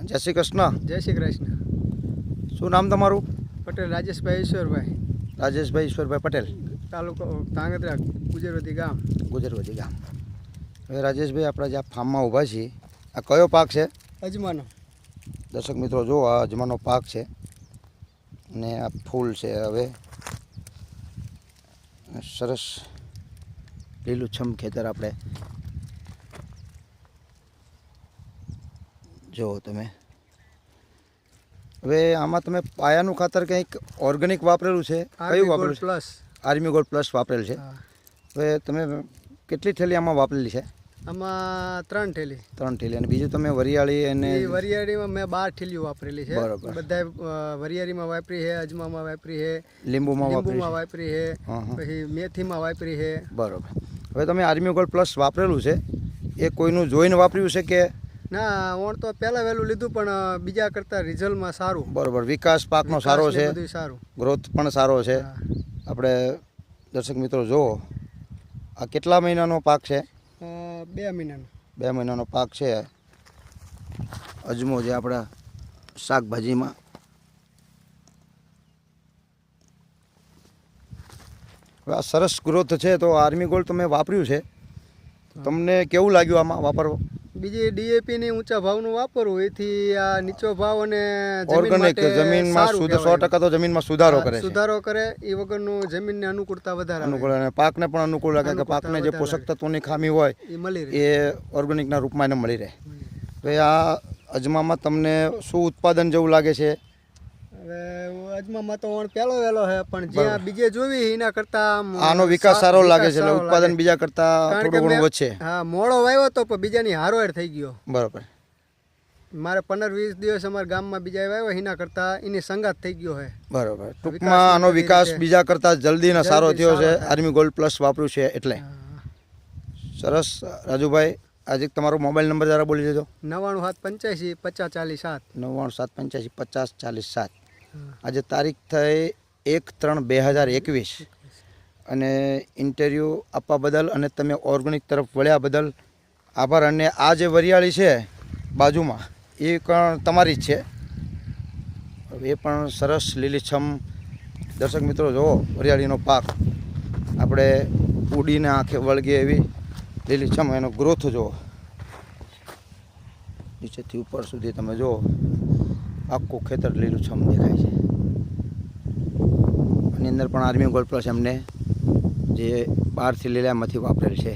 જય શ્રી કૃષ્ણ. જય શ્રી કૃષ્ણ. શું નામ તમારું? પટેલ રાજેશભાઈ ઈશ્વરભાઈ. રાજેશભાઈ ઈશ્વરભાઈ પટેલ, તાલુકો ધાંગધ્રા, ગુજરવતી ગામ. ગુજરવતી ગામ. હવે રાજેશભાઈ, આપણે જે આ ફાર્મમાં ઊભા છીએ, આ કયો પાક છે? અજમાનો. દર્શક મિત્રો જુઓ, આ અજમાનો પાક છે અને આ ફૂલ છે. હવે સરસ લીલુંછમ ખેતર આપણે જુઓ તમે. હવે આમાં તમે પાયાનું ખાતર કંઈક ઓર્ગેનિક વાપરેલું છે? કયું વાપરેલું છે? પ્લસ. આર્મી ગોલ્ડ પ્લસ વાપરેલ છે. હવે તમે કેટલી થેલી આમાં વાપરેલી છે? આમાં 3 ઠેલી. 3 ઠેલી. અને બીજું તમે વરિયાળી અને વરિયાળીમાં મેં 12 ઠેલીઓ વાપરેલી છે. બરોબર. બધા વરિયાળીમાં વાપરી છે, અજમામાં વાપરી છે, લીંબુમાં વાપરી છે, પછી મેથીમાં વાપરી છે. બરોબર. હવે તમે આર્મી ગોલ્ડ પ્લસ વાપરેલું છે, એ કોઈનું જોઈને વાપર્યું છે કે? ના, ઓણ તો પહેલાં વહેલું લીધું, પણ બીજા કરતાં રિઝલ્ટમાં સારું. બરોબર. વિકાસ પાકનો સારો છે, બધું સારું, ગ્રોથ પણ સારો છે. આપણે દર્શક મિત્રો જુઓ, આ કેટલા મહિનાનો પાક છે? 2 મહિનાનો. 2 મહિનાનો પાક છે. અજમો જે આપણા શાકભાજીમાં હવે આ સરસ ગ્રોથ છે. તો આર્મી ગોલ્ડ તમે વાપર્યું છે, તમને કેવું લાગ્યું આમાં વાપરવું? બીજી ડીએપી ની ઊંચા ભાવનું વાપરવું, એથી આ નીચો ભાવ અને ઓર્ગેનિક જમીનમાં 100% તો જમીનમાં સુધારો કરે છે. સુધારો કરે એ વગરનું જમીનને અનુકૂળતા વધારે અનુકૂળ, અને પાકને પણ અનુકૂળ લાગે કે પાકને જે પોષક તત્વોની ખામી હોય એ મળી રહે, એ ઓર્ગેનિકના રૂપમાં એને મળી રહે. હવે આ અજમામાં તમને શું ઉત્પાદન જેવું લાગે છે? હવે અજમામાં તો પહેલો વહેલો છે, પણ જ્યાં બીજે જોવી એના કરતા આનો વિકાસ સારો લાગે છે, એટલે ઉત્પાદન બીજા કરતા થોડું ઘણું વધશે. હા, મોડો વાવ્યો તો પણ બીજાની હારોહાર થઈ ગયો. બરોબર. મારે 15-20 દિવસ અમારા ગામમાં બીજા વાવ્યો, એના કરતા એની સંગાત થઈ ગયો છે. બરોબર. ટૂંકમાં આનો વિકાસ બીજા કરતા જલ્દી ને સારો થયો છે, આર્મી ગોલ્ડ પ્લસ વાપર્યું છે એટલે. સરસ. રાજુભાઈ, આજે તમારો મોબાઈલ નંબર જરા બોલી દેજો. 99 785 50 47. 99 785 50 47. આજે તારીખ થઈ 1/3/2021 અને ઇન્ટરવ્યૂ આપવા બદલ અને તમે ઓર્ગેનિક તરફ વળ્યા બદલ આભાર. અને આ જે વરિયાળી છે બાજુમાં, એ પણ તમારી જ છે. એ પણ સરસ લીલીછમ. દર્શક મિત્રો જુઓ, વરિયાળીનો પાક આપણે ઉડીને આંખે વળગે એવી લીલીછમ એનો ગ્રોથ જુઓ. નીચેથી ઉપર સુધી તમે જુઓ, આખું ખેતર લીલુંછમ દેખાય છે. આની અંદર પણ આર્મી ગોલ્ડ પ્લસ એમને જે 12 લીલામાંથી વાપરેલ છે.